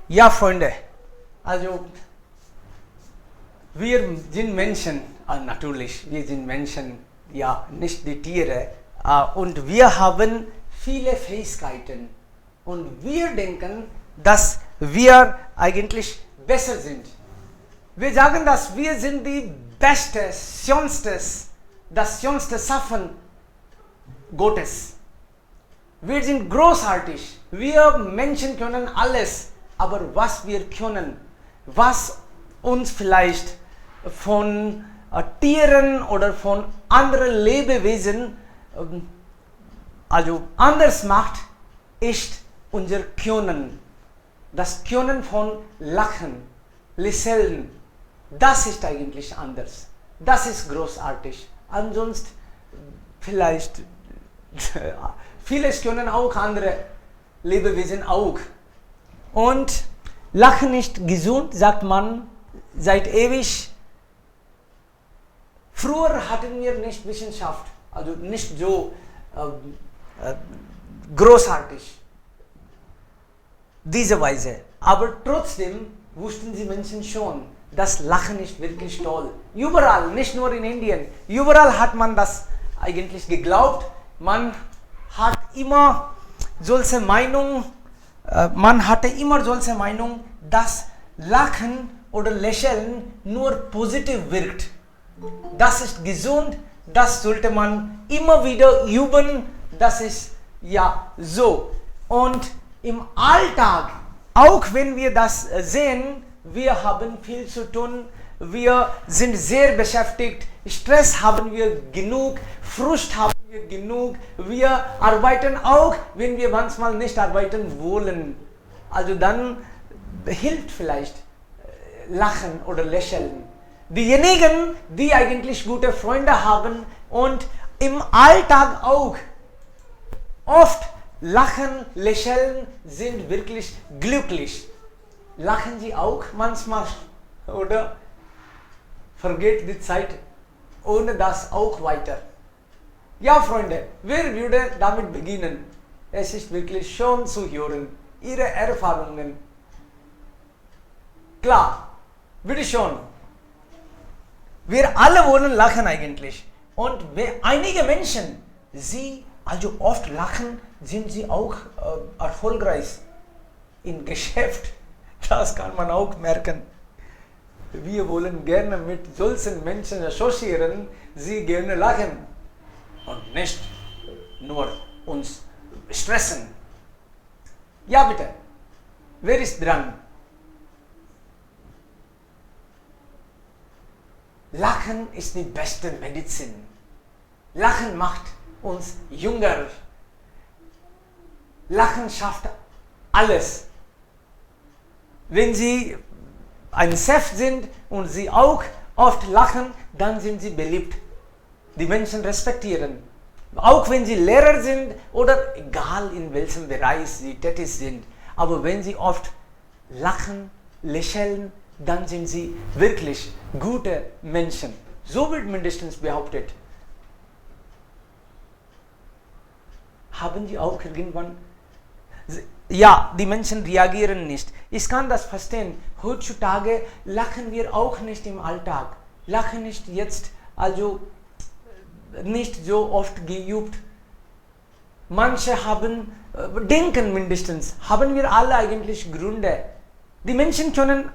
Ja, Freunde, also wir sind Menschen, natürlich, wir sind Menschen, ja, nicht die Tiere, und wir haben viele Fähigkeiten und wir denken, dass wir eigentlich besser sind. Wir sagen, dass wir sind die beste, das schönste Schaffen Gottes. Wir sind großartig. Wir Menschen können alles, aber was wir können, was uns vielleicht von Tieren oder von anderen Lebewesen also anders macht, ist unser Können. Das Können von Lachen, Lächeln, das ist eigentlich anders. Das ist großartig. Ansonsten vielleicht vieles können auch andere Lebewesen auch. Und Lachen ist gesund, sagt man seit ewig. Früher hatten wir nicht Wissenschaft, also nicht so großartig, diese Weise. Aber trotzdem wussten die Menschen schon, das Lachen ist wirklich toll. Überall, nicht nur in Indien, überall hat man das eigentlich geglaubt. Man hat immer solche Meinung, dass Lachen oder Lächeln nur positiv wirkt. Das ist gesund, das sollte man immer wieder üben, das ist ja so. Und im Alltag, auch wenn wir das sehen, wir haben viel zu tun, wir sind sehr beschäftigt, Stress haben wir genug, Frust haben wir genug, wir arbeiten auch, wenn wir manchmal nicht arbeiten wollen. Also dann hilft vielleicht Lachen oder Lächeln. Diejenigen, die eigentlich gute Freunde haben und im Alltag auch oft lachen, lächeln, sind wirklich glücklich. Lachen Sie auch manchmal oder vergeht die Zeit ohne das auch weiter? Ja, Freunde, wer würde damit beginnen? Es ist wirklich schön zu hören, Ihre Erfahrungen. Klar, bitte schon. Wir alle wollen lachen eigentlich. Und einige Menschen, sie also oft lachen, sind sie auch erfolgreich im Geschäft. Das kann man auch merken. Wir wollen gerne mit solchen Menschen assoziieren, sie gerne lachen und nicht nur uns stressen. Ja, bitte. Wer ist dran? Lachen ist die beste Medizin. Lachen macht uns jünger. Lachen schafft alles. Wenn Sie ein Chef sind und Sie auch oft lachen, dann sind Sie beliebt. Die Menschen respektieren. Auch wenn Sie Lehrer sind oder egal in welchem Bereich Sie tätig sind. Aber wenn Sie oft lachen, lächeln, dann sind Sie wirklich gute Menschen. So wird mindestens behauptet. Haben Sie auch irgendwann... Ja, die Menschen reagieren nicht. Ich kann das verstehen. Heutzutage lachen wir auch nicht im Alltag. Lachen ist jetzt also nicht so oft geübt. Manche denken mindestens, haben wir alle eigentlich Gründe. Die Menschen können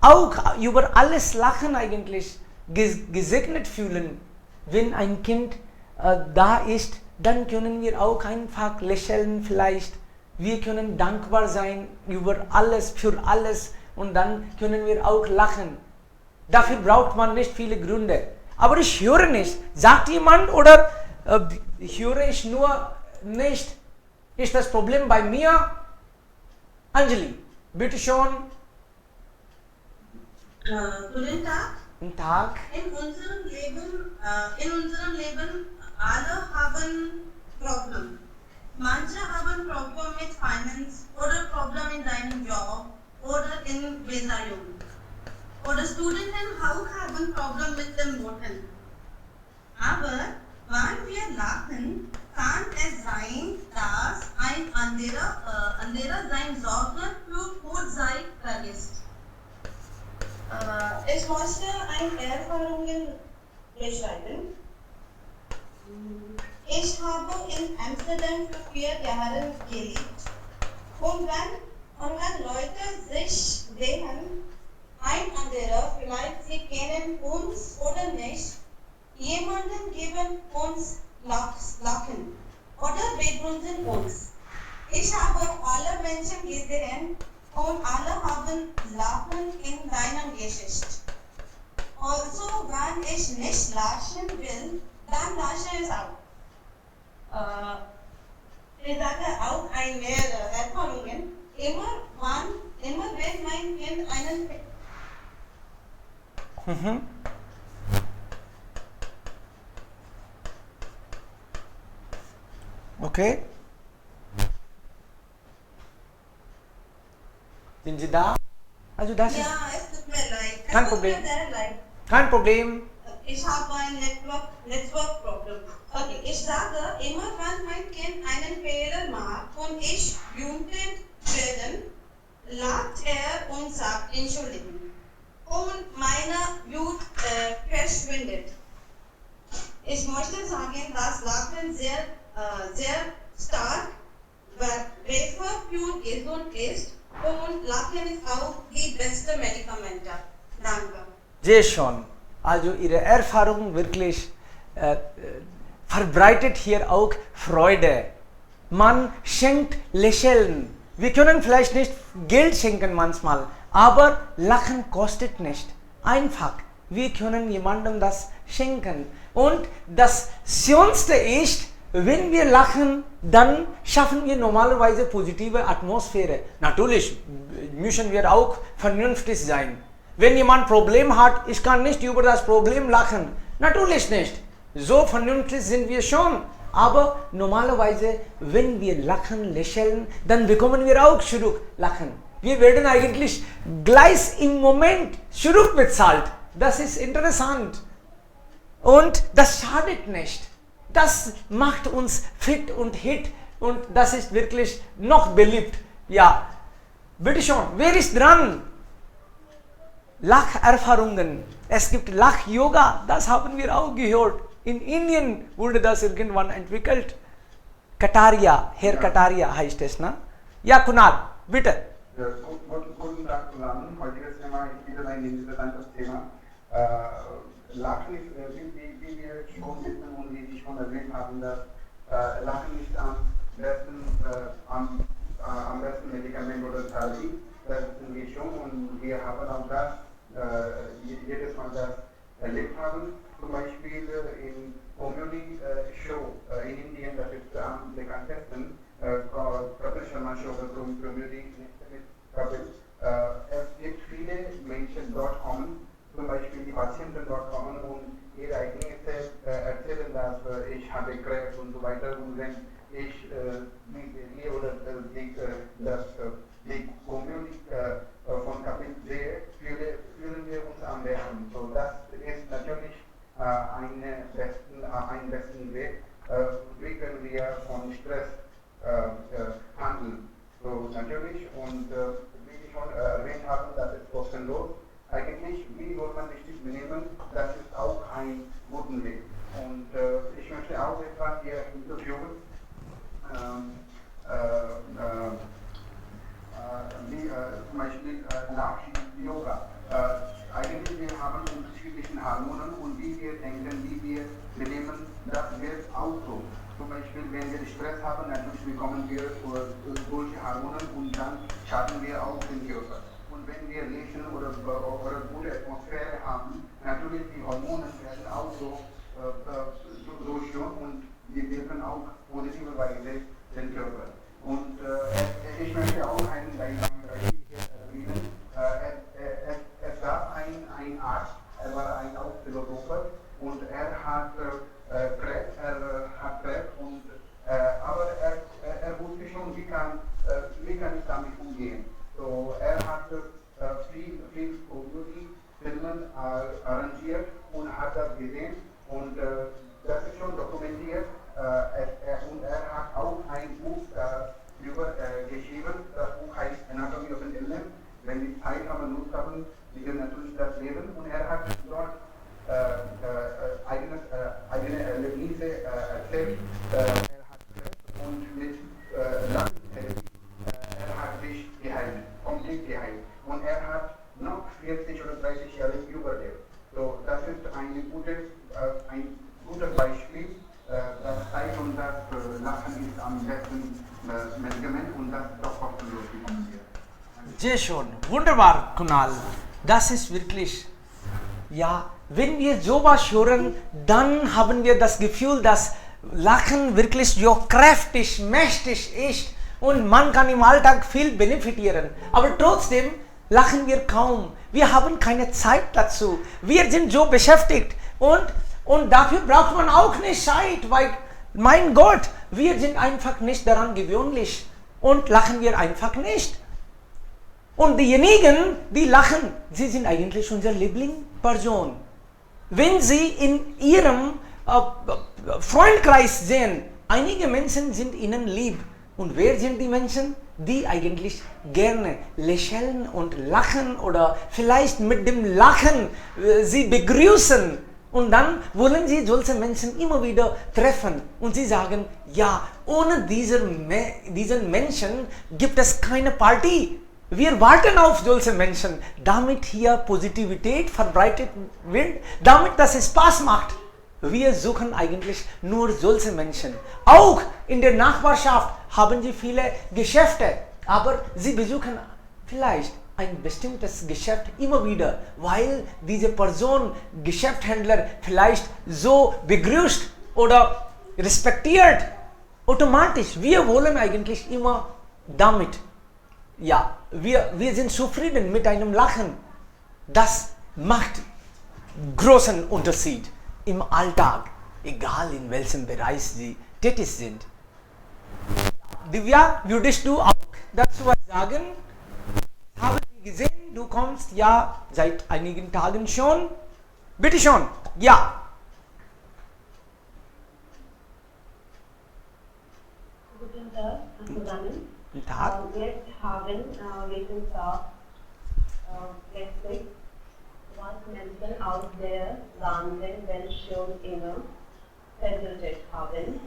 auch über alles lachen eigentlich, gesegnet fühlen. Wenn ein Kind da ist, dann können wir auch einfach lächeln vielleicht. Wir können dankbar sein über alles, für alles und dann können wir auch lachen. Dafür braucht man nicht viele Gründe. Aber ich höre nicht. Sagt jemand oder höre ich nur nicht? Ist das Problem bei mir? Anjali, bitte schon. Guten Tag. Guten Tag. In unserem Leben alle haben Probleme. Manche haben Probleme mit Finance oder Probleme in deinem Job oder in Beziehung. Oder Studenten auch haben Probleme mit den Noten. Aber wenn wir lachen, kann es sein, dass ein anderer anderer sein Sorge für Kurzeit vergisst. Ich möchte eine Erfahrung beschreiben. Ich habe in Amsterdam für 4 Jahre gelebt. Und wenn Leute sich sehen, ein anderer, vielleicht sie kennen uns oder nicht, jemanden geben uns Lachen oder begrüßen uns. Ich habe alle Menschen gesehen und alle haben Lachen in deiner Geschichte. Also, wenn ich nicht lachen will, dann lache ich auch. Ich sage auch eine Erfahrung. Immer wenn mein Kind einen Okay. Sind Sie da? Also das ist ja, es tut mir leid. Kein Es tut Problem. mir sehr leid. kein Problem. Ich habe ein Network-Problem. Okay, ich sage immer, wenn mein Kind einen Fehler macht und ich wütend werde, lacht er und sagt Entschuldigung. Und meine Wut verschwindet. Ich möchte sagen, dass Lachen sehr stark, besser für gesund ist und Lachen ist auch die beste Medikamente. Danke. Sehr schön. Also Ihre Erfahrung wirklich verbreitet hier auch Freude. Man schenkt Lächeln. Wir können vielleicht nicht Geld schenken manchmal, aber Lachen kostet nicht. Einfach. Wir können jemandem das schenken. Und das Schönste ist, wenn wir lachen, dann schaffen wir normalerweise positive Atmosphäre. Natürlich müssen wir auch vernünftig sein. Wenn jemand ein Problem hat, ich kann nicht über das Problem lachen. Natürlich nicht. So vernünftig sind wir schon. Aber normalerweise, wenn wir lachen, lächeln, dann bekommen wir auch zurück lachen. Wir werden eigentlich gleich im Moment zurückbezahlt. Das ist interessant. Und das schadet nicht. Das macht uns fit und hit und das ist wirklich noch beliebt. Ja, bitte schon, wer ist dran? Lacherfahrungen. Es gibt Lach-Yoga, das haben wir auch gehört. In Indien wurde das irgendwann entwickelt. Kataria, Herr Kataria heißt es, ne? Ja, Kunal, bitte. Ja, guten Tag zusammen. Heutiges Thema ist wieder ein interessantes Thema. Lachen ist, wie wir schon wissen und wie Sie schon erwähnt haben, dass Lachen ist am besten Medikament oder Therapie. Das wissen wir schon und wir haben auch das jedes Mal das erlebt haben. Zum Beispiel in Community Show in Indien, das ist am bekanntesten, Kapil Sharma Show oder Community mit Kapil. Es gibt viele Menschen dort kommen, zum Beispiel die Patienten dort kommen und ihre Ereignisse erzählen, dass ich habe Krebs und so weiter und wenn ich die Community von Kapil sehe, fühlen wir uns am besten. So, das ist natürlich ein besten Weg, wie können wir von Stress handeln. So, natürlich und wie Sie schon erwähnt haben, das ist kostenlos. Eigentlich, wie soll man richtig benehmen, das ist auch ein guter Weg. Und ich möchte auch etwas hier interviewen, wie zum Beispiel Lach-Yoga. Eigentlich wir haben unterschiedliche Hormone und wie wir denken, wie wir benehmen, das wird auch so. Zum Beispiel, wenn wir Stress haben, natürlich bekommen wir solche Hormone und dann schaden wir auch den Körper. Und wenn wir lächeln oder gute Atmosphäre haben, natürlich die Hormone werden auch so schön und wir wirken auch positive Weise den Körper. Und ich möchte auch einen Beispiel erwähnen. Es gab einen Arzt, er war auch Philosopher und er hat Krebs, und aber er wusste schon, wie kann ich damit umgehen. So, er hat viel Filmen arrangiert und hat das gesehen und das ist schon dokumentiert und er hat auch ein Buch über geschrieben, das Buch heißt Anatomy of an Illness. Wenn die Zeit haben, Lust haben, Sie können natürlich das lesen. Und hat dort eigene Erlebnisse erzählt. Hat und mit Lachentherapie hat sich geheilt, komplett geheilt. Und hat noch 40 oder 30 Jahre überlebt. So, das ist ein gutes Beispiel. Das zeigt uns, dass Lachen ist am besten Medikament und das doch kostenlos bekommen wird. Sehr schön, wunderbar, Kunal. Das ist wirklich, ja, wenn wir sowas hören, dann haben wir das Gefühl, dass Lachen wirklich so kräftig, mächtig ist und man kann im Alltag viel benefitieren. Aber trotzdem lachen wir kaum. Wir haben keine Zeit dazu. Wir sind so beschäftigt und dafür braucht man auch nicht Zeit, weil, mein Gott, wir sind einfach nicht daran gewöhnlich und lachen wir einfach nicht. Und diejenigen, die lachen, sie sind eigentlich unsere Lieblingsperson. Wenn Sie in Ihrem Freundkreis sehen, einige Menschen sind Ihnen lieb. Und wer sind die Menschen, die eigentlich gerne lächeln und lachen oder vielleicht mit dem Lachen Sie begrüßen? Und dann wollen Sie solche Menschen immer wieder treffen. Und Sie sagen, ja, ohne diesen Menschen gibt es keine Party. Wir warten auf solche Menschen, damit hier Positivität verbreitet wird, damit das Spaß macht. Wir suchen eigentlich nur solche Menschen. Auch in der Nachbarschaft haben sie viele Geschäfte, aber sie besuchen vielleicht ein bestimmtes Geschäft immer wieder, weil diese Person, Geschäftshändler, vielleicht so begrüßt oder respektiert. Automatisch, wir wollen eigentlich immer damit. Ja, wir sind zufrieden mit einem Lachen. Das macht großen Unterschied im Alltag, egal in welchem Bereich Sie tätig sind. Divya, würdest du auch dazu was sagen? Haben Sie gesehen, du kommst ja seit einigen Tagen schon. Bitte schon, ja. Guten Tag zusammen. Guten Tag. Wir haben Wissenschaft letztlich, was Menschen aus der ganzen Welt schon immer versucht haben.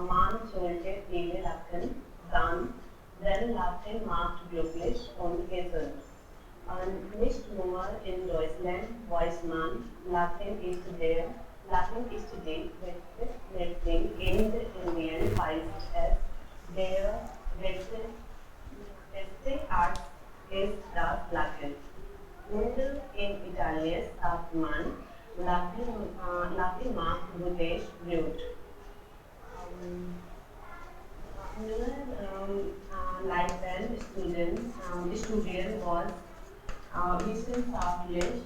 Man sollte viele lachen, dann Lachen macht glücklich und gesund. Und nicht nur in Deutschland weiß man, Lachen ist die beste Medizin. In Indien heißt es, der beste Arzt ist das Lachen. Und in Italien sagt man, Lachen macht gutes Blut. Leitern Studien was wissenschaftlich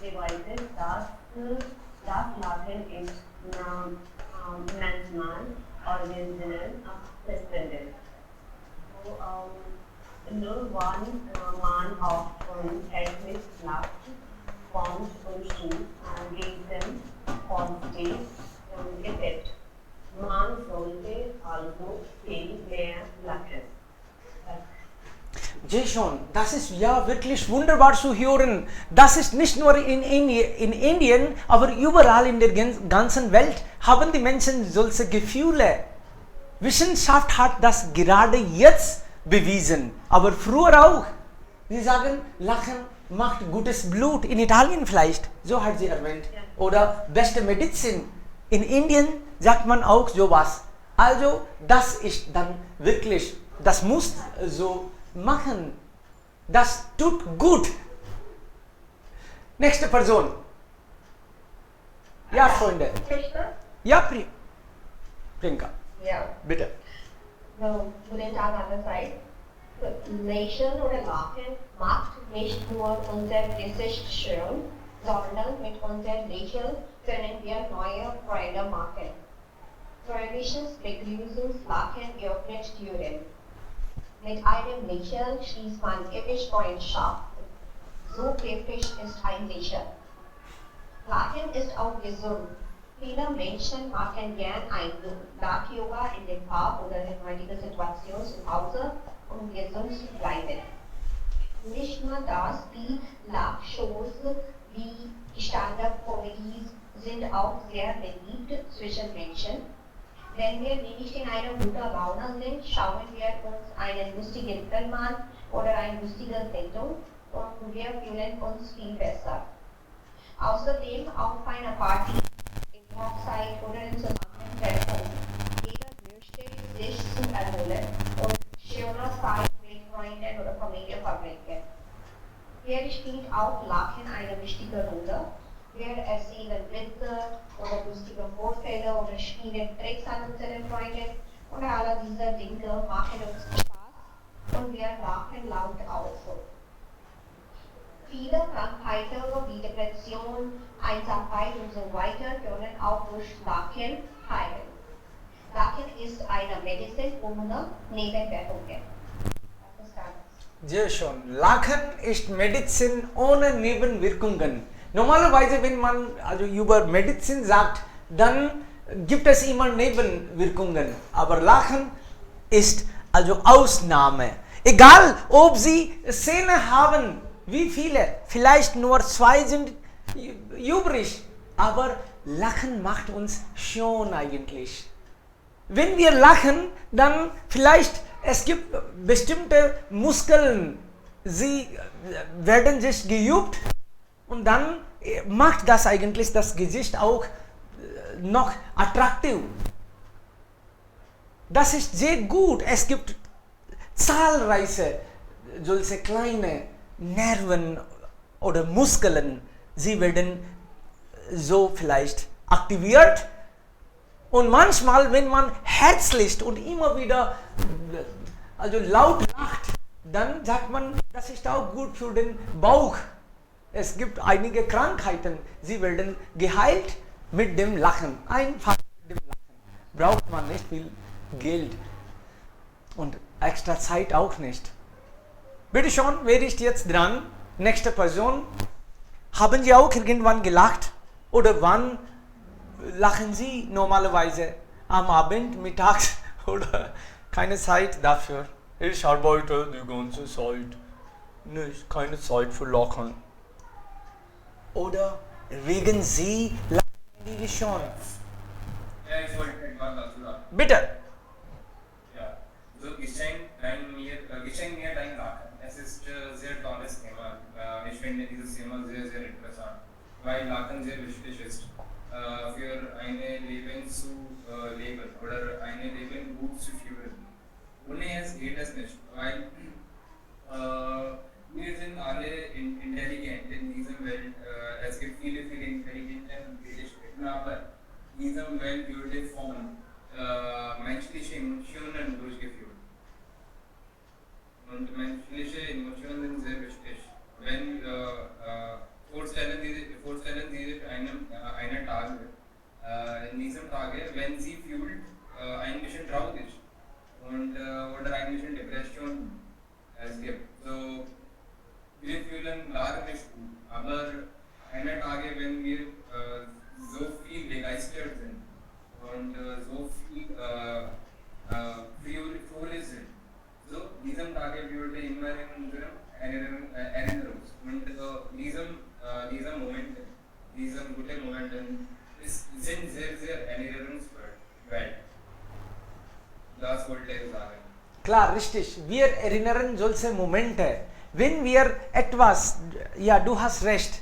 beweisen, dass das Lachen ist manchmal original verstanden. Nur man auf etwas lacht, kommt und diesen positiv Effekt. Man sollte also viel mehr lachen. Jason, das ist ja wirklich wunderbar zu hören. Das ist nicht nur in Indien, aber überall in der ganzen Welt haben die Menschen solche Gefühle. Wissenschaft hat das gerade jetzt bewiesen, aber früher auch. Sie sagen, Lachen macht gutes Blut. In Italien vielleicht, so hat sie erwähnt. Oder beste Medizin. In Indien sagt man auch sowas. Also das ist dann wirklich, das muss so machen. Das tut gut. Nächste Person. Ja, Freunde. Ja, Priyanka. Ja. Bitte. Guten Tag allerseits. Lächeln oder Lachen macht nicht nur unser Gesicht schön, sondern mit unserem Lächeln können wir neue Freude machen. Fröhliches Begrüßungslachen öffnet Türen. Mit einem Lächeln schließt man ewig Freundschaft. So kräftig ist ein Lächeln. Lachen ist auch gesund. Viele Menschen machen gern ein Lach-Yoga in dem Park oder in heutiger Situation zu Hause, um gesund zu bleiben. Nicht nur das, die Lachshows wie Stand-up-Comedies sind auch sehr beliebt zwischen Menschen. Wenn wir nicht in einer guten Laune sind, schauen wir uns einen lustigen Film an oder eine lustige Sendung und wir fühlen uns viel besser. Außerdem auf einer Party, in Hochzeit oder in Zusammentreffen. Jeder möchte sich zu erholen und schöne Zeit mit Freunden oder Familie verbringen. Hier spielt auch Lachen eine wichtige Rolle. Wir erzählen Witze oder lustige Vorfälle oder spielen Tricks an unseren Freunden und alle diese Dinge machen uns Spaß und wir lachen laut auf. Viele Krankheiten wie Depression, Einsamkeit und so weiter können auch durch Lachen heilen. Lachen ist eine Medizin ohne Nebenwirkungen. Das ist alles. Sehr schön. Lachen ist Medizin ohne Nebenwirkungen. Normalerweise, wenn man also über Medizin sagt, dann gibt es immer Nebenwirkungen. Aber Lachen ist also Ausnahme. Egal, ob Sie Zähne haben, wie viele, vielleicht nur 2 sind übrig. Aber Lachen macht uns schön eigentlich. Wenn wir lachen, dann vielleicht es gibt bestimmte Muskeln, sie werden sich geübt und dann macht das eigentlich das Gesicht auch noch attraktiv. Das ist sehr gut. Es gibt zahlreiche solche kleine Nerven oder Muskeln, sie werden so vielleicht aktiviert. Und manchmal, wenn man herzlich und immer wieder also laut lacht, dann sagt man, das ist auch gut für den Bauch. Es gibt einige Krankheiten, sie werden geheilt mit dem Lachen. Einfach mit dem Lachen. Braucht man nicht viel Geld und extra Zeit auch nicht. Bitte schon, wer ist jetzt dran? Nächste Person. Haben Sie auch irgendwann gelacht? Oder wann lachen Sie normalerweise? Am Abend, mittags oder keine Zeit dafür? Ich arbeite die ganze Zeit. Nicht, keine Zeit für Lachen. Oder wegen Sie lachen Sie schon? Ja, ich wollte etwas dazu sagen. Bitte. Ja, so geschenk mir dein Lachen. Es ist sehr tolles Thema. Ich finde dieses Thema sehr, sehr interessant, weil Lachen sehr wichtig ist. Für ein Leben zu leben oder ein Leben gut zu führen. Ohne es geht es nicht, weil wir sind alle intelligent in dieser Welt. Es gibt viele intelligente Wesen, aber in dieser Welt wurde von menschliche Emotionen durchgeführt. Und menschliche Emotionen sind sehr wichtig. Wenn vorstellen Sie sich einen Tag, in diesem Tage, wenn Sie fühlt ein bisschen traurig und oder ein bisschen Depression es gibt. So, wir fühlen gar nicht gut. Aber eines Tages, wenn wir so viel begeistert sind und so viel fröhlich sind, so diesem Tage würde immer in unserem Erinnerung. Und dieser Moment, diesem guten Momenten sind sehr, sehr erinnerungswert. Das wollte ich sagen. Klar, richtig. Wir erinnern solche Momente. Wenn wir etwas, ja, du hast recht,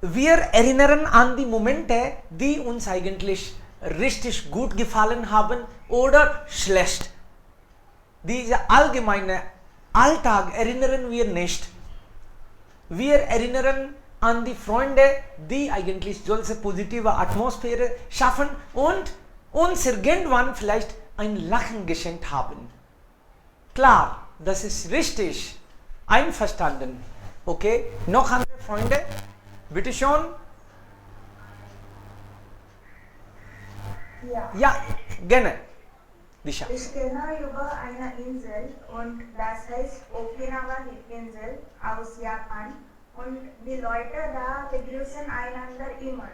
wir erinnern an die Momente, die uns eigentlich richtig gut gefallen haben oder schlecht. Diese allgemeine Alltag erinnern wir nicht. Wir erinnern an die Freunde, die eigentlich solche positive Atmosphäre schaffen und uns irgendwann vielleicht ein Lachen geschenkt haben. Klar, das ist richtig. Einverstanden. Okay, noch andere Freunde? Bitte schon. Ja. Ja, gerne. Disha. Ich kenne über eine Insel und das heißt Okinawa-Insel aus Japan und die Leute da begrüßen einander immer.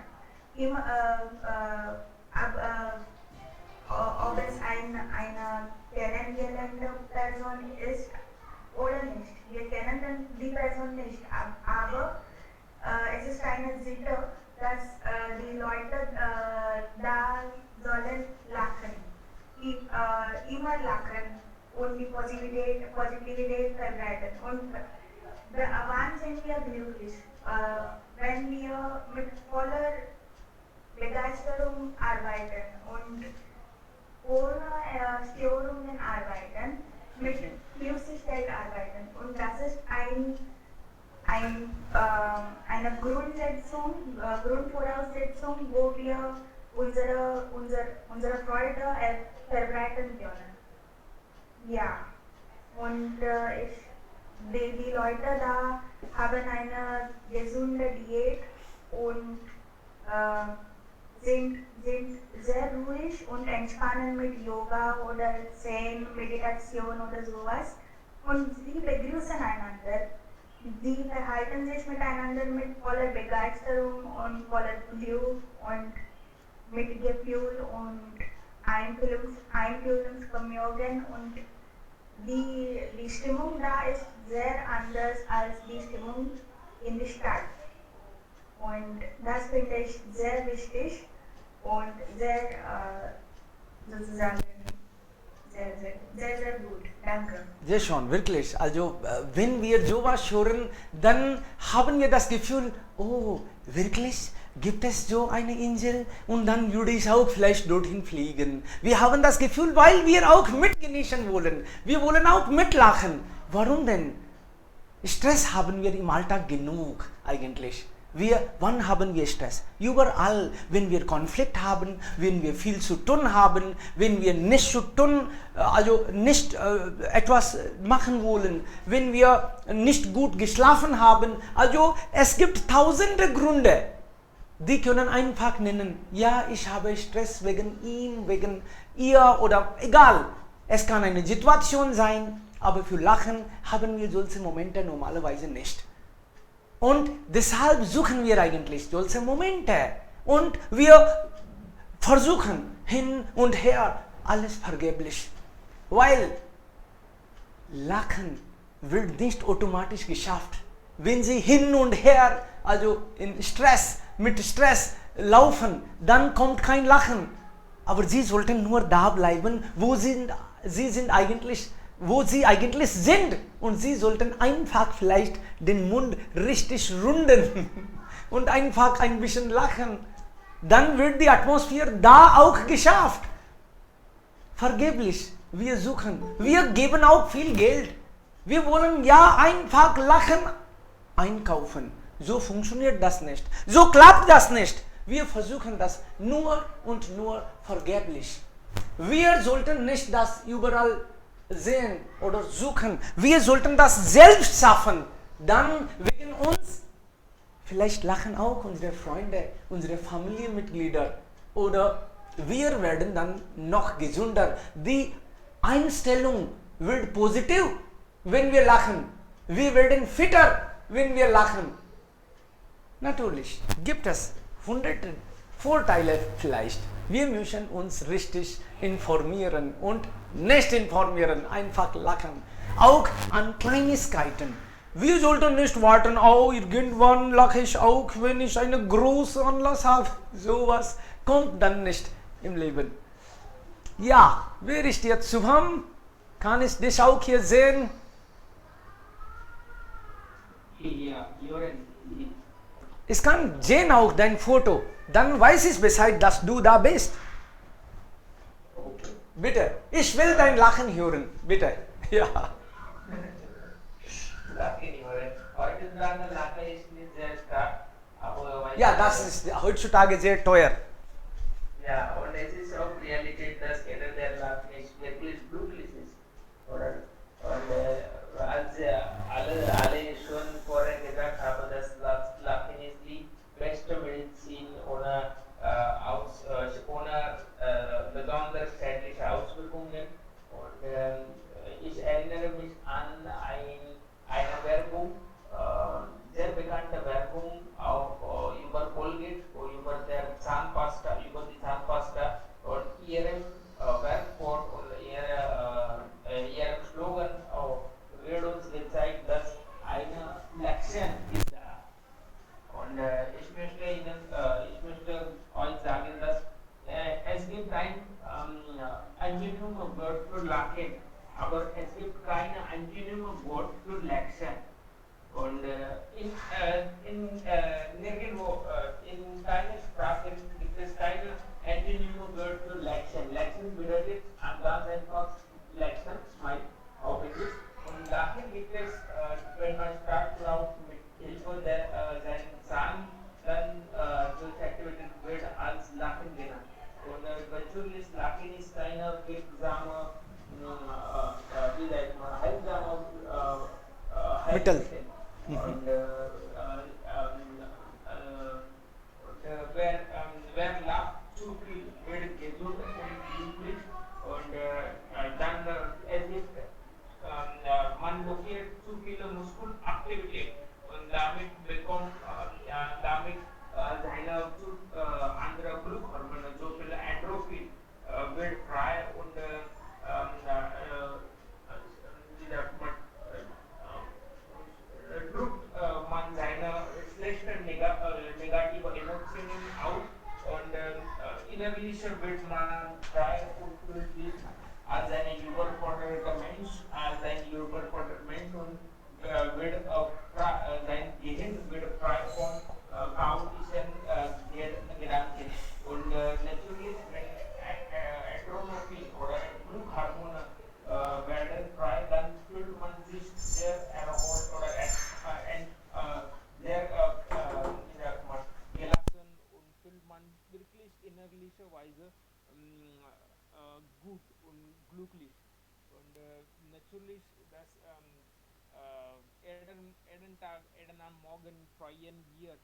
ob es eine kennengelernte Person ist oder nicht. Wir kennen dann die Person nicht, aber es ist eine Sitte, dass die Leute da sollen lachen. Immer lachen und die Positivität verbreiten. Und wann sind wir glücklich? Wenn wir mit voller Begeisterung arbeiten und ohne Störungen arbeiten, mit Flüssigkeit arbeiten. Und das ist eine Grundvoraussetzung, wo wir unsere Freude verbreiten können. Ja, und die Leute da haben eine gesunde Diät und sind sehr ruhig und entspannen mit Yoga oder Zen, Meditation oder sowas. Und sie begrüßen einander. Sie verhalten sich miteinander mit voller Begeisterung und voller Glück und mit Gefühl und Einfühlungsvermögen. Und die Stimmung da ist sehr anders als die Stimmung in der Stadt. Und das finde ich sehr wichtig und sehr, sozusagen, sehr gut. Danke. Sehr schön, wirklich. Also, wenn wir sowas hören, dann haben wir das Gefühl, oh, wirklich? Gibt es so eine Insel? Und dann würde ich auch vielleicht dorthin fliegen. Wir haben das Gefühl, weil wir auch mitgenießen wollen. Wir wollen auch mitlachen. Warum denn? Stress haben wir im Alltag genug eigentlich. Wann haben wir Stress? Überall, wenn wir Konflikt haben, wenn wir viel zu tun haben, wenn wir nicht zu tun, also nicht etwas machen wollen, wenn wir nicht gut geschlafen haben. Also es gibt tausende Gründe, die können einfach nennen, ja, ich habe Stress wegen ihm, wegen ihr oder egal. Es kann eine Situation sein, aber für Lachen haben wir solche Momente normalerweise nicht. Und deshalb suchen wir eigentlich solche Momente. Und wir versuchen hin und her alles vergeblich. Weil Lachen wird nicht automatisch geschafft. Wenn Sie hin und her, also mit Stress laufen, dann kommt kein Lachen. Aber Sie sollten nur da bleiben, wo Sie eigentlich sind. Und Sie sollten einfach vielleicht den Mund richtig runden und einfach ein bisschen lachen. Dann wird die Atmosphäre da auch geschafft. Vergeblich. Wir suchen. Wir geben auch viel Geld. Wir wollen ja einfach lachen, einkaufen. So funktioniert das nicht. So klappt das nicht. Wir versuchen das nur und nur vergeblich. Wir sollten nicht das überall sehen oder suchen. Wir sollten das selbst schaffen. Dann wegen uns. Vielleicht lachen auch unsere Freunde, unsere Familienmitglieder. Oder wir werden dann noch gesünder. Die Einstellung wird positiv, wenn wir lachen. Wir werden fitter, wenn wir lachen. Natürlich gibt es hunderte Vorteile vielleicht. Wir müssen uns richtig informieren und nicht informieren, einfach lachen. Auch an Kleinigkeiten. Wir sollten nicht warten, oh, irgendwann lache ich auch, wenn ich einen großen Anlass habe. Sowas kommt dann nicht im Leben. Ja, wer ist jetzt Subham? Kann ich dich auch hier sehen? Ja, Ich kann sehen auch dein Foto. Dann weiß ich Bescheid, dass du da bist. Bitte, ich will dein Lachen hören. Bitte. Ja. Ja, das ist heutzutage sehr teuer. Ja, und es ist auch Realität, dass jeder, der Lachen nicht wirklich glücklich ist. Oder? Und als alle schon vorher gesagt haben, dass Lachen ist die beste Medizin ohne besonders schädliche Auswirkungen. Und ich erinnere mich an eine Werbung, sehr bekannte Werbung auch über Colgate, über der aber es gibt keine angenehme Wort für Lektion. Und nirgendwo in keiner Sprache gibt es keine angenehme Wort für Lektion. Lektion bedeutet ganz einfach Lektion, smile auf Englisch. Und Lachen gibt es, wenn man stark laut mit Hilfe seinen Zahn, dann solche Aktivitäten wird als Lachen genannt. Und natürlich Lachen ist keine wirksame, wie sagt man, heilsame Mittel. Und wer lacht zu viel, wird gesund und glücklich. Und dann es gibt man blockiert zu viele Muskelaktivität und damit bekommt damit seine andere Glückhormone, so viele Endorphin wird frei und wie sagt man, drückt man seine schlechten negative Emotionen aus und innerlich wird man frei und glücklich als ein überforderter Mensch, und wird sein Gehirn wird frei von chaotischen Gedanken. Und natürlich, wenn Endorphin oder Glückhormone werden frei, dann fühlt man sich sehr erholt oder sehr gelassen und fühlt man wirklich innerlicherweise gut und glücklich. Und natürlich, dass jeden am Morgen freuen wir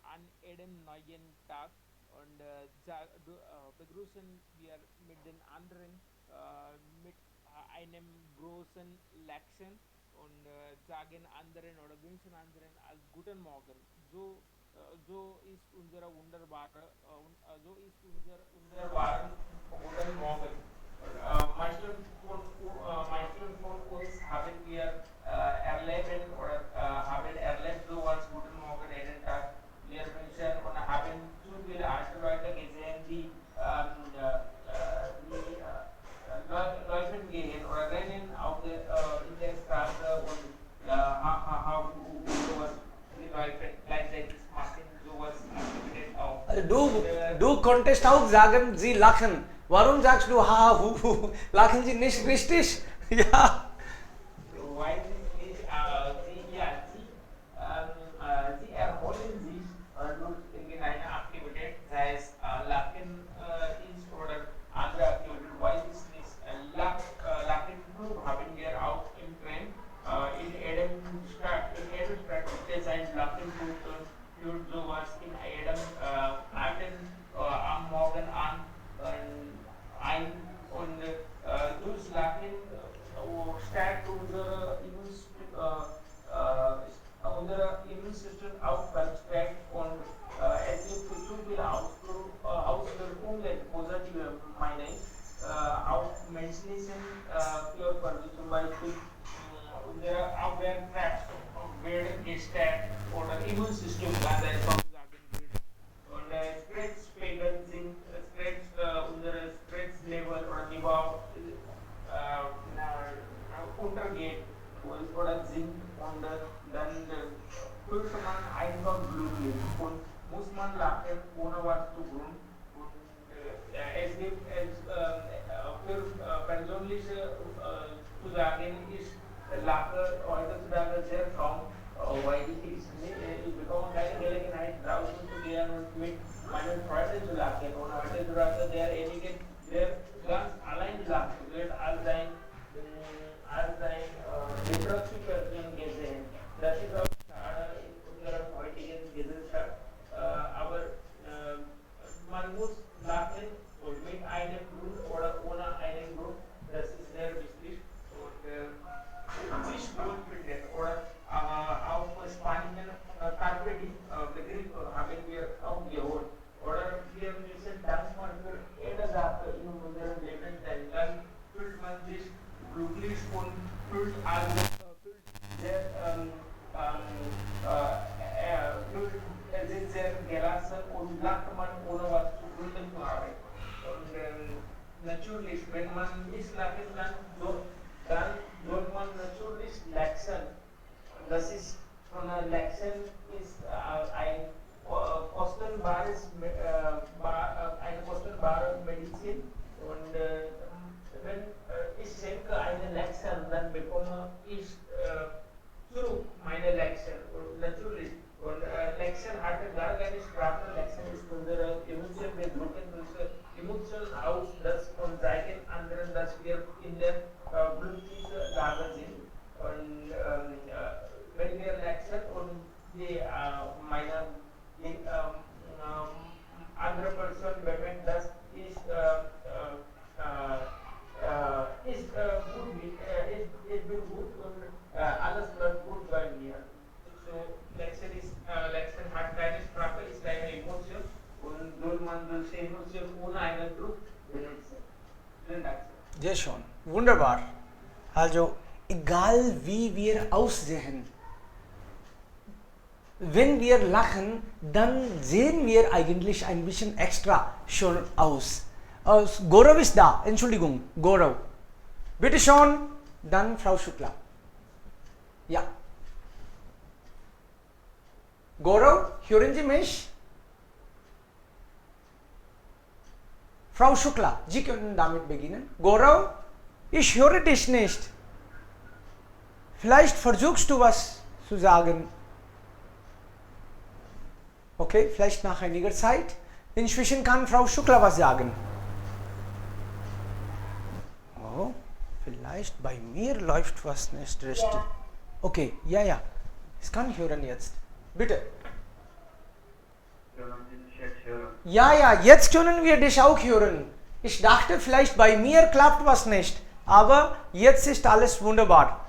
an jedem neuen Tag und begrüßen wir mit den anderen mit einem großen Lächeln und sagen anderen oder wünschen anderen als guten Morgen. So ist unser wunderbarer guten Morgen. Manche von uns haben wir erleben oder haben erlebt so als guten Morgen jeden Tag. Wir Menschen und haben zu viele alte Leute gesehen, die Läufen gehen oder rennen in der Straße und sowas die Leute gleichzeitig machen sowas Aktivitäten auch. Du konntest auch sagen, sie lachen. Warum sagst du ha, hu, hu? Lachen sie nicht richtig? Ja. Weil sie erholen sich durch irgendeine Aktivität, sei es Lachen ist oder andere Aktivität, weiß ich nicht. Lachen haben wir auch im Trend. In jedem Stadt gibt es ein Lachenbuch für sowas in jedem am Morgen an und durch Lachen stärkt unser Immunsystem auch verstärkt und es gibt zu viele Auswirkungen, positive meine ich, auf menschlichen Körper, wie zum Beispiel unsere Abwehrkraft wird gestärkt oder Immunsystem ganz einfach sagen würde. Und Stresspegel sind unsere Stresslevel oder Niveau untergeht oder sinkt und dann fühlt man einfach glücklich und muss man lachen ohne was zu tun. Und es gibt für persönliche zu sagen ist Lache heutzutage sehr kaum, weil ich bekomme keine Gelegenheit draußen zu gehen und mit meinen Freunden zu lachen. Und heutzutage derjenige, der ganz allein lacht, wird als ein Depressive gesehen. Das ist auch schade in unserer heutigen Gesellschaft. Aber man muss lachen und mit einem Grund oder ohne einen Grund, das ist sehr wichtig. Und sich wohlfühlen oder auf spanischen Carpe Diem Begriff haben wir auch geholt. Oder wir müssen dankbar für jede Sache. natürlich, wenn man nicht lachen kann, dann soll man natürlich lachen. Das ist von der Lachen ist ein eine kostenbare Medizin und wenn ich schenke eine Lachen, dann bekomme ich zurück meine Lachen. Und natürlich, und Lachen hat gar keine Sprache, Lachen ist unsere Emotion, wir drücken unsere Emotionen aus, das und zeigen anderen, dass wir in der glücklichen Lage sind. Und wenn wir lachen und die andere Person bemerkt, dass ist gut und alles läuft gut bei mir. So, Lachen hat keine Sprache, ist eine Emotion und man diese Emotion ohne einen Druck benutzen. Vielen Dank. Sehr schön. Wunderbar. Also, egal wie wir aussehen, wenn wir lachen, dann sehen wir eigentlich ein bisschen extra schön aus. Gaurav ist da. Entschuldigung, Gaurav. Bitte schon, dann Frau Shukla. Ja. Gaurav, hören Sie mich? Frau Shukla, Sie können damit beginnen. Gaurav, ich höre dich nicht. Vielleicht versuchst du was zu sagen. Okay, vielleicht nach einiger Zeit. Inzwischen kann Frau Shukla was sagen. Oh, vielleicht bei mir läuft was nicht richtig. Ja. Okay, ja. Ich kann hören jetzt. Bitte. Ja, jetzt können wir dich auch hören. Ich dachte, vielleicht bei mir klappt was nicht. Aber jetzt ist alles wunderbar.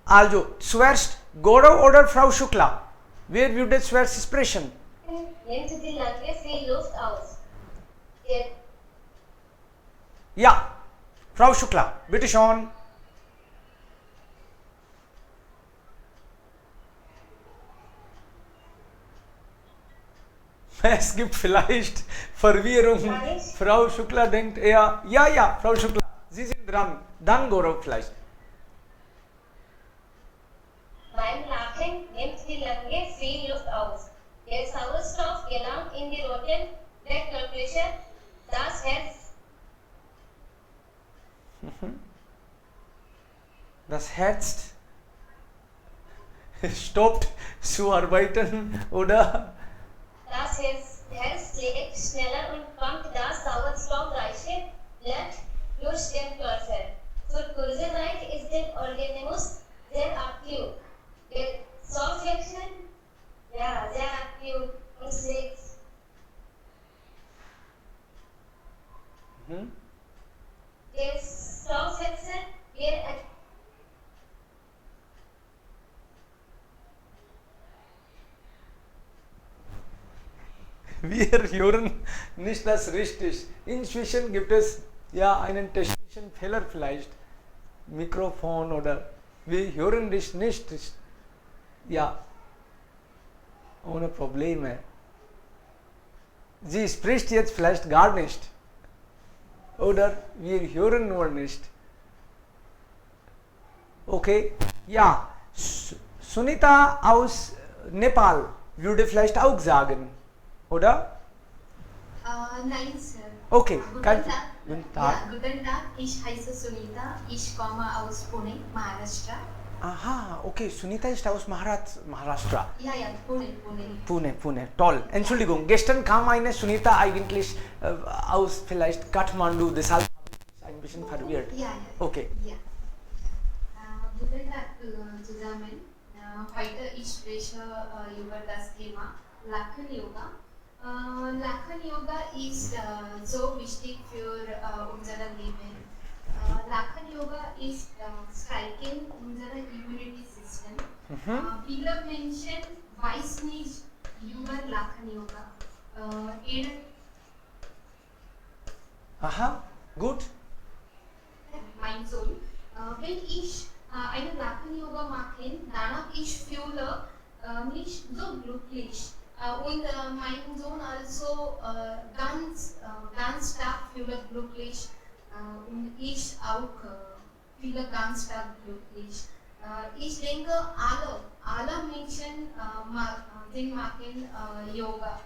Also, zuerst Gaurav oder Frau Shukla? Wer würde zuerst sprechen? Nehmen Sie die lange viel Luft aus. Ja, Frau Shukla, bitte schon. Es gibt vielleicht Verwirrung. Frau Shukla denkt eher, ja, Frau Shukla, Sie sind dran. Dann Gaurav vielleicht. Beim Lachen nimmt die Lunge viel Luft aus. Der Sauerstoff gelangt in die roten Blutkörperchen, das Herz. Das Herz stoppt zu arbeiten, oder? Das Herz schlägt schneller und pumpt das sauerstoffreiche Blut durch den Körper. Für kurze Zeit ist der Organismus sehr aktiv. Der Stoffwechsel, sehr aktiv und schlägt. Der Stoffwechsel wird aktiv. Wir hören nicht das richtig. Inzwischen gibt es einen technischen Fehler vielleicht. Mikrofon oder wir hören dich nicht. Ja, ohne Probleme. Sie spricht jetzt vielleicht gar nicht. Oder wir hören nur nicht. Okay, ja. Sunita aus Nepal würde vielleicht auch sagen. Oder? Nein, Sir. Okay, Guten kein Tag. Guten Tag. Ja, guten Tag, ich heiße Sunita. Ich komme aus Pune, Maharashtra. Aha, okay, Sunita ist aus Maharashtra. Ja, Pune. Pune, toll. Entschuldigung, gestern kam eine Sunita eigentlich aus vielleicht Kathmandu, deshalb habe ich mich ein bisschen verwirrt. Ja. Okay. Ja. Guten Tag zusammen. Heute ich spreche über das Thema Lachen Yoga. Lachen Yoga ist so wichtig für unser Leben. Lachen Yoga ist stärken unser Immunity System. Viele Menschen wissen nicht über Lachen Yoga. Aha, gut. Mein Sohn, wenn ich eine Lachen Yoga mache, danach ich fühle mich so glücklich. Und mein Sohn also ganz stark fühlt glücklich. und ich auch viele ganz stark glücklich. Ich denke, alle Menschen machen Yoga.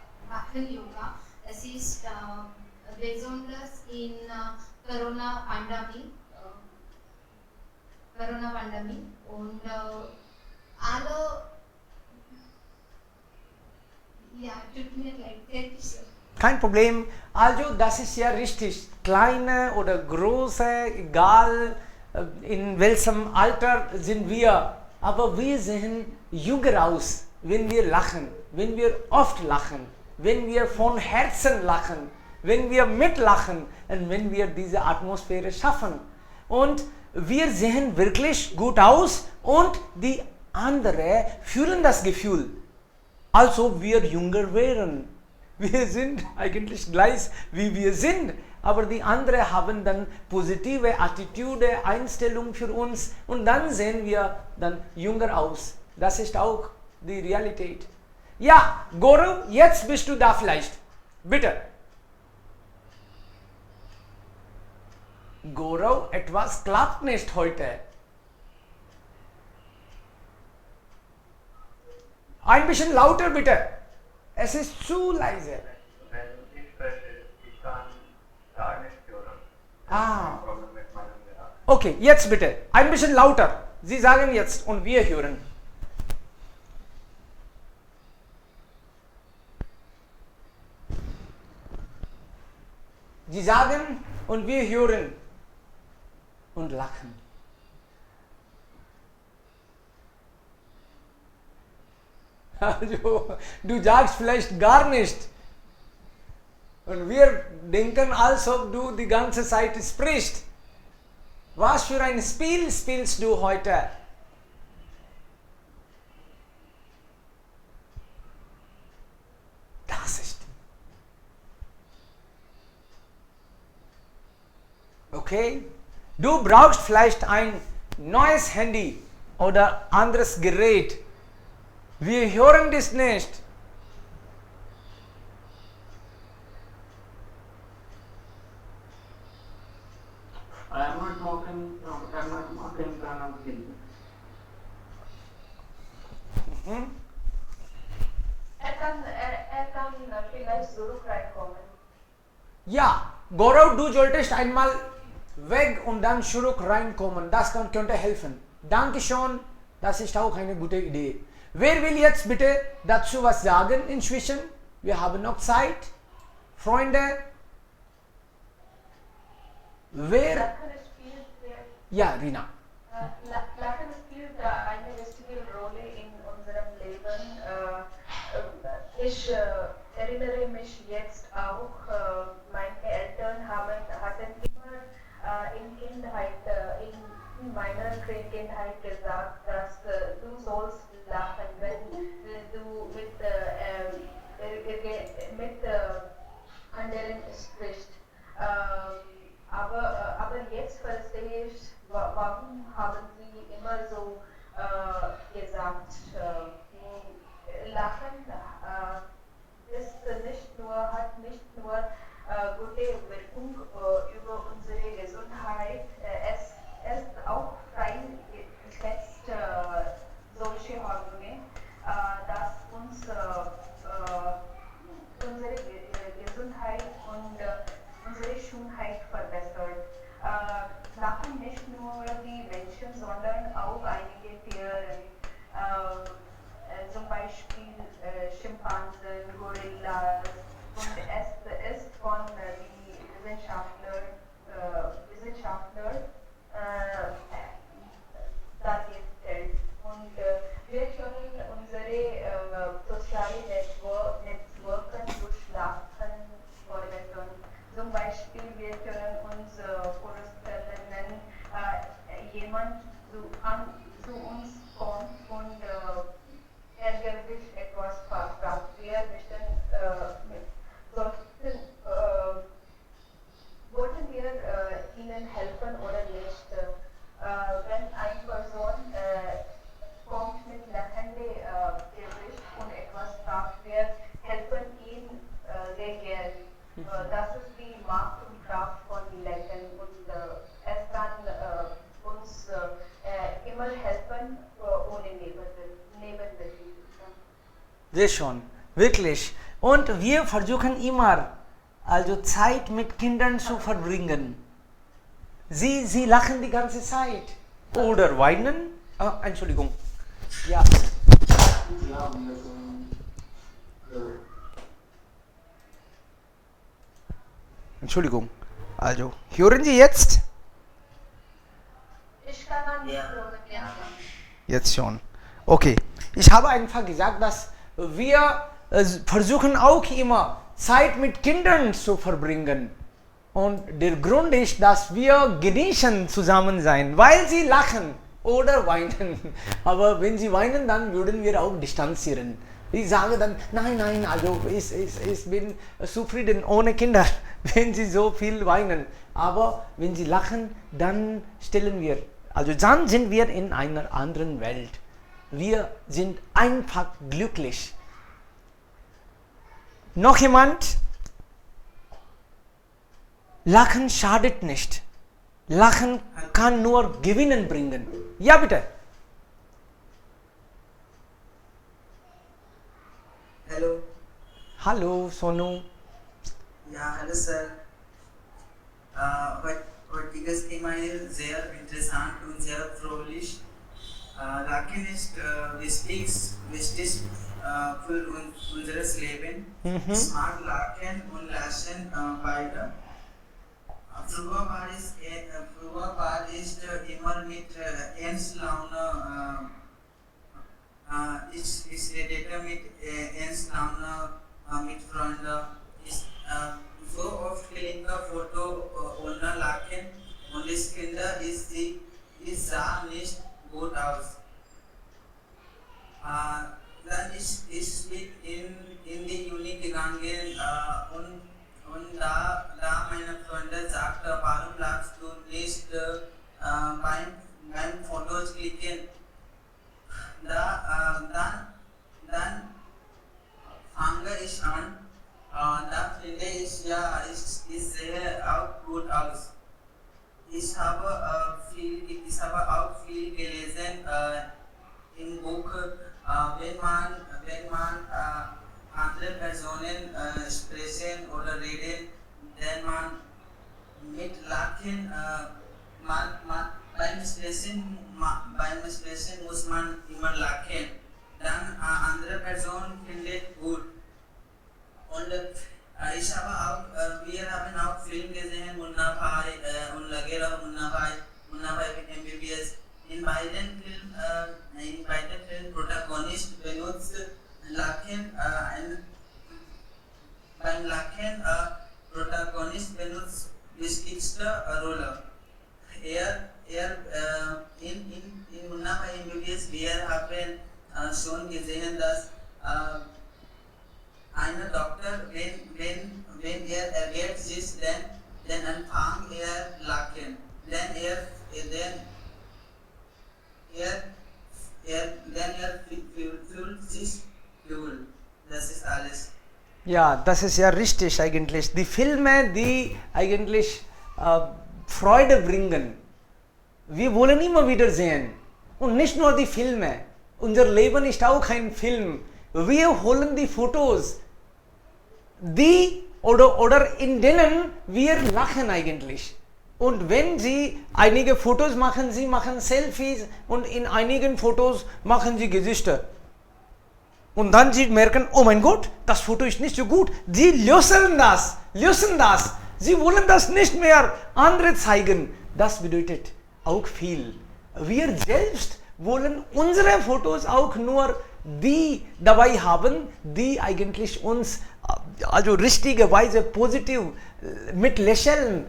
Es ist besonders in Corona-Pandemie. Und alle, ja, tut mir leid, Kein Problem. Also das ist ja richtig. Kleine oder große, egal in welchem Alter sind wir. Aber wir sehen jünger aus, wenn wir lachen, wenn wir oft lachen, wenn wir von Herzen lachen, wenn wir mitlachen und wenn wir diese Atmosphäre schaffen. Und wir sehen wirklich gut aus und die anderen fühlen das Gefühl, als ob wir jünger wären. Wir sind eigentlich gleich wie wir sind, aber die anderen haben dann positive Attitüde, Einstellung für uns und dann sehen wir dann jünger aus. Das ist auch die Realität. Ja, Goro, jetzt bist du da vielleicht. Bitte. Goro, etwas klappt nicht heute. Ein bisschen lauter bitte. Es ist zu leise. Wenn ich spreche, ich kann gar nicht hören. Ah. Problem mit meinem Gerät. Okay, jetzt bitte. Ein bisschen lauter. Sie sagen jetzt und wir hören. Sie sagen und wir hören und lachen. Also, du sagst vielleicht gar nicht. Und wir denken, als ob du die ganze Zeit sprichst. Was für ein Spiel spielst du heute? Das ist. Okay? Du brauchst vielleicht ein neues Handy oder anderes Gerät. Wir hören das nicht. I am not talking Kannada. Er kann vielleicht zurück reinkommen. Ja, Gaurav, du solltest einmal weg und dann zurück reinkommen. Das könnte helfen. Dankeschön, das ist auch eine gute Idee. Wer will jetzt bitte dazu was sagen inzwischen? Wir haben noch Zeit. Freunde? Wer? Lachen spielt, Ja, Rina. Lachen spielt eine wichtige Rolle in unserem Leben. Ich erinnere mich jetzt auch, meine Eltern hatten immer in meiner Kindheit gesagt, dass du sollst lachen, wenn du mit anderen sprichst. Aber jetzt verstehe ich, warum haben sie immer so gesagt. Lachen hat nicht nur gute Wirkung über unsere Gesundheit, es auch freisetzt solche Hormone, dass uns unsere Gesundheit und unsere Schönheit verbessert. Lachen nicht nur die Menschen, sondern auch einige Tiere, zum Beispiel Schimpansen, Gorillas, und es ist von den Wissenschaftlern dargestellt. Und wir können unsere sozialen Netzwerke durch Lachen verbessern. Zum Beispiel, wir können uns vorstellen, jemand zu uns kommt und ärgerlich etwas fragt. Wir wollten wir ihnen helfen oder nicht? Wenn eine Person kommt mit lachendem Gesicht und etwas fragt, wir helfen ihm sehr gern. Das ist die Macht und Kraft von Lächeln und Sehr schon, wirklich. Und wir versuchen immer, also Zeit mit Kindern zu verbringen. Sie lachen die ganze Zeit. Oder weinen. Entschuldigung. Ja. Ja, wir können. Entschuldigung. Also, hören Sie jetzt? Ich kann nicht hören, ja. Jetzt schon. Okay. Ich habe einfach gesagt, dass wir versuchen auch immer Zeit mit Kindern zu verbringen. Und der Grund ist, dass wir genießen zusammen sein, weil sie lachen oder weinen. Aber wenn sie weinen, dann würden wir auch distanzieren. Ich sage dann, nein, also ich bin zufrieden ohne Kinder, wenn sie so viel weinen. Aber wenn sie lachen, dann dann sind wir in einer anderen Welt. Wir sind einfach glücklich. Noch jemand? Lachen schadet nicht. Lachen kann nur Gewinnen bringen. Ja, bitte. Hello. Hallo, Sonu. Ja, hallo Sir. Heutiges Thema ist sehr interessant und sehr fröhlich. Lachen ist wichtig für unser Leben. Ich mag Lachen und Lachen beide. Früher war ich immer mit ernst Laune. Ich redete mit ernst Laune mit Freunden. So oft klingt Foto ohne Lachen und ich finde, es sah nicht gut aus. Dann ich bin in die Uni gegangen und da meine Freunde sagten, warum lachst du nicht beim Fotos klicken? Dann fange ich an. Da finde ich, ja, ich sehe auch gut aus. Ich habe auch viel gelesen im Buch, wenn man andere Personen sprechen oder reden, dann man mit Lachen, beim Sprechen muss man immer lachen. Dann andere Person findet gut. Und wir haben auch Film gesehen, Munna Bhai und Lagera Munna Bhai mit MBBS. In beiden Filmen Protagonist benutzt Lachen, beim Lachen Protagonist benutzt wichtigste Rolle. In Munna Bhai MBBS, wir haben schon gesehen, dass ein Doktor, wenn erwähnt ist, dann anfängt lachen. Dann fühlt sich wohl. Das ist alles. Ja, das ist ja richtig eigentlich. Die Filme, die eigentlich Freude bringen, wir wollen immer wieder sehen. Und nicht nur die Filme. Unser Leben ist auch ein Film. Wir holen die Fotos, oder in denen wir lachen eigentlich. Und wenn Sie einige Fotos machen, Sie machen Selfies und in einigen Fotos machen Sie Gesichter. Und dann Sie merken, oh mein Gott, das Foto ist nicht so gut. Sie lösen das. Sie wollen das nicht mehr andere zeigen. Das bedeutet auch viel. Wir selbst wollen unsere Fotos auch nur die dabei haben, die eigentlich uns also richtigerweise positiv mit Lächeln,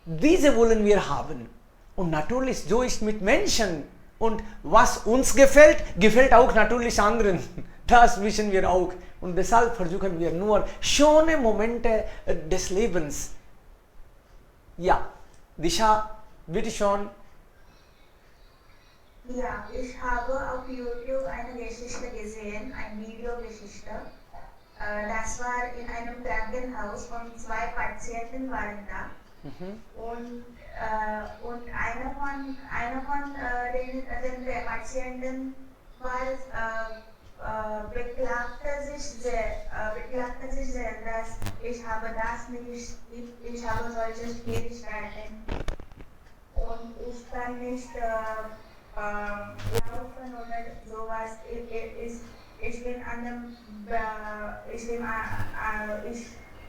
diese wollen wir haben. Und natürlich so ist mit Menschen. Und was uns gefällt, gefällt auch natürlich anderen. Das wissen wir auch. Und deshalb versuchen wir nur schöne Momente des Lebens. Ja, Disha, bitte schon. Ja, ich habe auf YouTube eine Geschichte gesehen, eine Videogeschichte. Das war in einem Krankenhaus und 2 Patienten waren da. Und einer von den Patienten war beklagte sich sehr, dass ich habe das nicht, ich habe solche Schwierigkeiten und ich kann nicht laufen oder sowas. Ich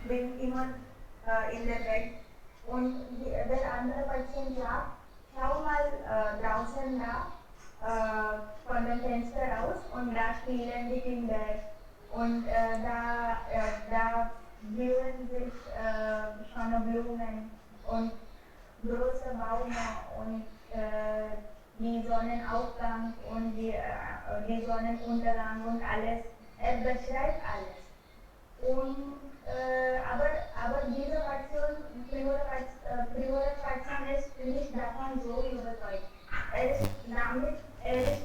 bin immer in der Bett und der andere Patient sagt, schau mal draußen da von dem Fenster raus und da spielen die Kinder und da blühen sich schon Blumen und große Bäume und die Sonnenaufgang und die Sonnenuntergang und alles. Er beschreibt alles. Und, aber diese frühere Person ist nicht davon so überzeugt. Er ist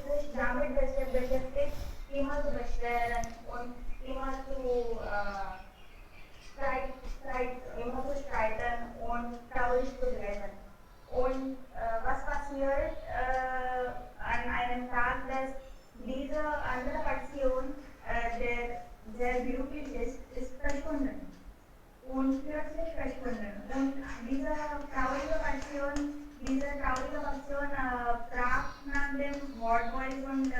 sich damit beschäftigt, immer zu beschweren und immer zu streiten und traurig zu bleiben. Und was passiert an einem Tag, dass diese andere Person, der sehr glücklich ist verschwunden. Und plötzlich verschwunden. Und diese traurige Person fragt nach dem Wardboys und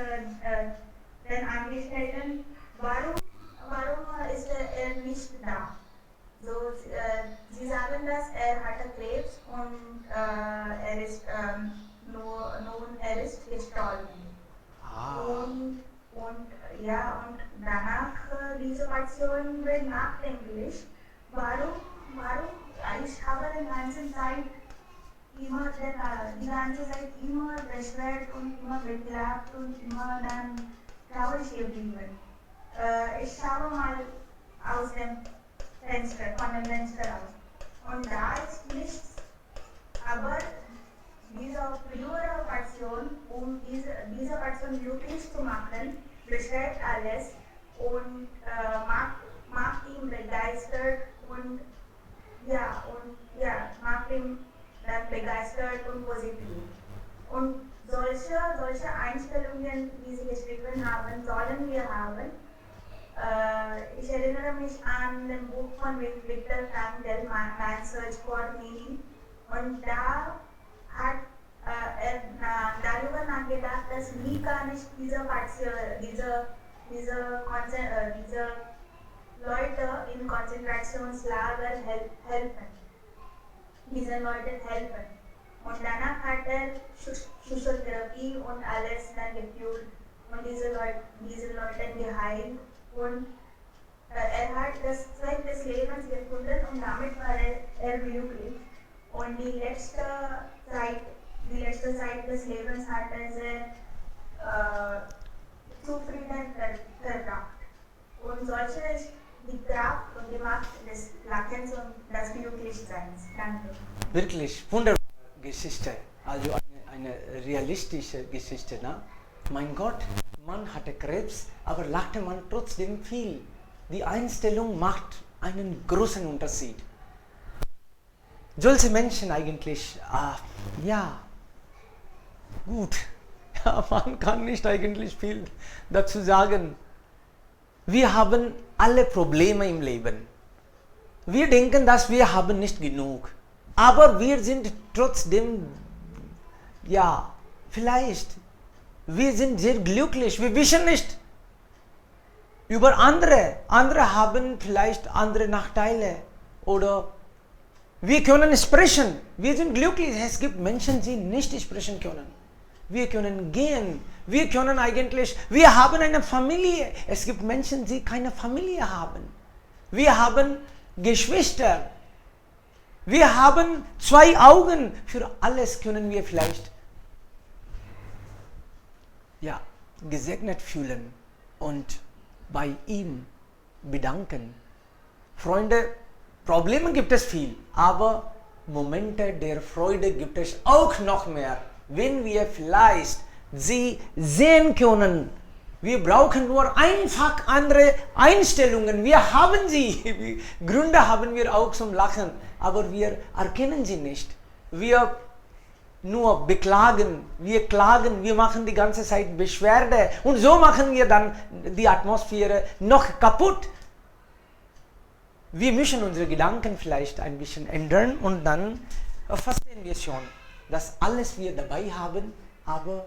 den Angestellten, warum ist er nicht da? So, sie sagen, dass er hatte Krebs und er ist gestorben. Und danach diese Person wird nachdenklich. Warum ich habe die ganze Zeit immer beschwert und immer beklagt und immer dann traurig geblieben. Ich schaue mal aus dem Fenster, von dem Fenster aus. Und da ist nichts. Aber diese frühere Person, um diese Person glücklich zu machen, beschreibt alles und macht ihn begeistert und macht ihn dann begeistert und positiv. Und solche Einstellungen, wie Sie geschrieben haben, sollen wir haben. Ich erinnere mich an das Buch von Viktor Frankl, Man's Search for Meaning. Und da hat er darüber nachgedacht, dass wie kann ich diese Leute in Konzentrationslager helfen. Diesen Leuten helfen. Und danach hat er Psychotherapie und alles dann geführt und diese Leute geheilt. Und er hat das Zweck des Lebens gefunden und damit war er glücklich. Und die letzte Zeit des Lebens hat er sehr zufrieden verbracht. Und solche ist die Kraft und die Macht des Lachens und des Glücklichseins. Danke. Wirklich wunderbare Geschichte, also eine realistische Geschichte. Ne? Mein Gott, man hatte Krebs, aber lachte man trotzdem viel. Die Einstellung macht einen großen Unterschied. Solche Menschen eigentlich, gut, man kann nicht eigentlich viel dazu sagen. Wir haben alle Probleme im Leben. Wir denken, dass wir haben nicht genug. Aber wir sind trotzdem, vielleicht, wir sind sehr glücklich. Wir wissen nicht über andere. Andere haben vielleicht andere Nachteile. Oder wir können sprechen. Wir sind glücklich. Es gibt Menschen, die nicht sprechen können. Wir können gehen. Wir haben eine Familie. Es gibt Menschen, die keine Familie haben. Wir haben Geschwister. Wir haben 2 Augen. Für alles können wir vielleicht gesegnet fühlen und bei ihm bedanken. Freunde, Probleme gibt es viel, aber Momente der Freude gibt es auch noch mehr, wenn wir vielleicht sie sehen können. Wir brauchen nur einfach andere Einstellungen. Wir haben sie. Gründe haben wir auch zum Lachen, aber wir erkennen sie nicht. Wir nur beklagen, wir klagen, wir machen die ganze Zeit Beschwerde und so machen wir dann die Atmosphäre noch kaputt. Wir müssen unsere Gedanken vielleicht ein bisschen ändern und dann verstehen wir schon, dass alles wir dabei haben, aber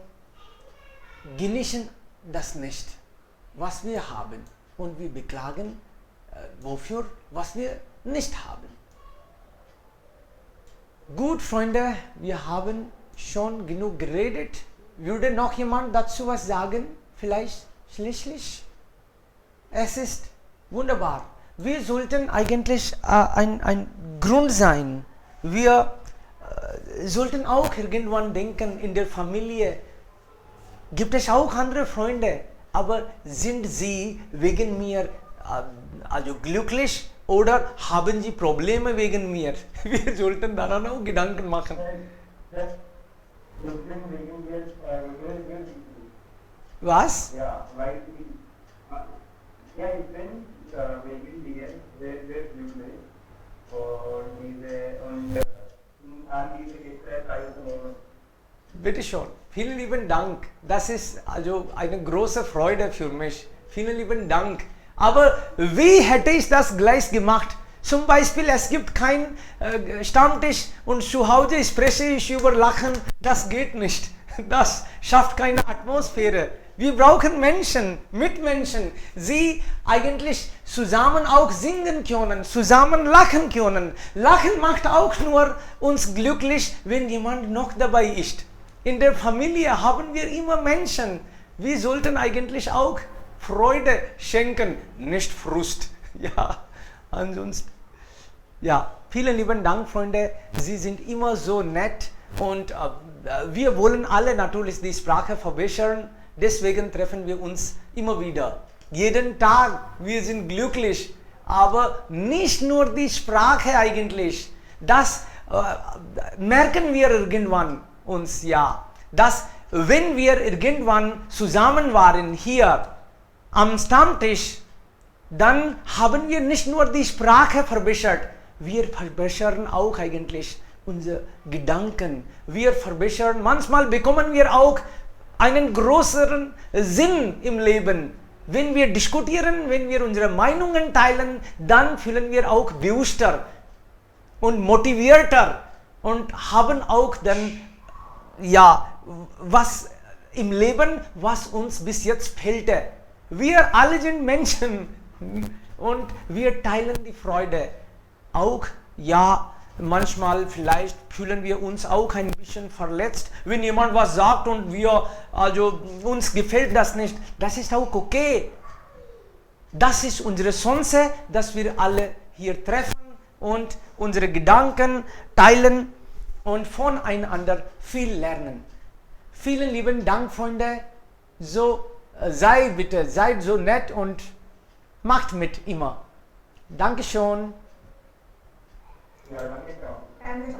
genießen das nicht, was wir haben und wir beklagen wofür, was wir nicht haben. Gut, Freunde, wir haben schon genug geredet. Würde noch jemand dazu was sagen? Vielleicht schließlich? Es ist wunderbar. Wir sollten eigentlich ein Grund sein. Wir sollten auch irgendwann denken, in der Familie gibt es auch andere Freunde, aber sind sie wegen mir also glücklich oder haben sie Probleme wegen mir? Wir sollten daran auch Gedanken machen. Was? Ja, weil ja, ich bin wegen dir sehr glücklich und an diese Gespräche teilzunehmen. Bitte schon. Vielen lieben Dank. Das ist also eine große Freude für mich. Vielen lieben Dank. Aber wie hätte ich das gleich gemacht? Zum Beispiel, es gibt keinen Stammtisch und zu Hause spreche ich über Lachen. Das geht nicht. Das schafft keine Atmosphäre. Wir brauchen Menschen, Mitmenschen, die eigentlich zusammen auch singen können, zusammen lachen können. Lachen macht auch nur uns glücklich, wenn jemand noch dabei ist. In der Familie haben wir immer Menschen. Wir sollten eigentlich auch Freude schenken, nicht Frust. Ja, ansonsten. Ja, vielen lieben Dank, Freunde. Sie sind immer so nett und wir wollen alle natürlich die Sprache verbessern. Deswegen treffen wir uns immer wieder. Jeden Tag, wir sind glücklich. Aber nicht nur die Sprache eigentlich. Das merken wir irgendwann uns, ja. Dass wenn wir irgendwann zusammen waren hier am Stammtisch, dann haben wir nicht nur die Sprache verbessert. Wir verbessern auch eigentlich unsere Gedanken. Wir verbessern, manchmal bekommen wir auch einen größeren Sinn im Leben. Wenn wir diskutieren, wenn wir unsere Meinungen teilen, dann fühlen wir auch bewusster und motivierter und haben auch dann, ja, was im Leben, was uns bis jetzt fehlte. Wir alle sind Menschen und wir teilen die Freude. Auch, ja, manchmal vielleicht fühlen wir uns auch ein bisschen verletzt, wenn jemand was sagt und uns gefällt das nicht. Das ist auch okay. Das ist unsere Chance, dass wir alle hier treffen und unsere Gedanken teilen und voneinander viel lernen. Vielen lieben Dank, Freunde. So, seid so nett und macht mit immer. Dankeschön. Ja, danke. Dankeschön.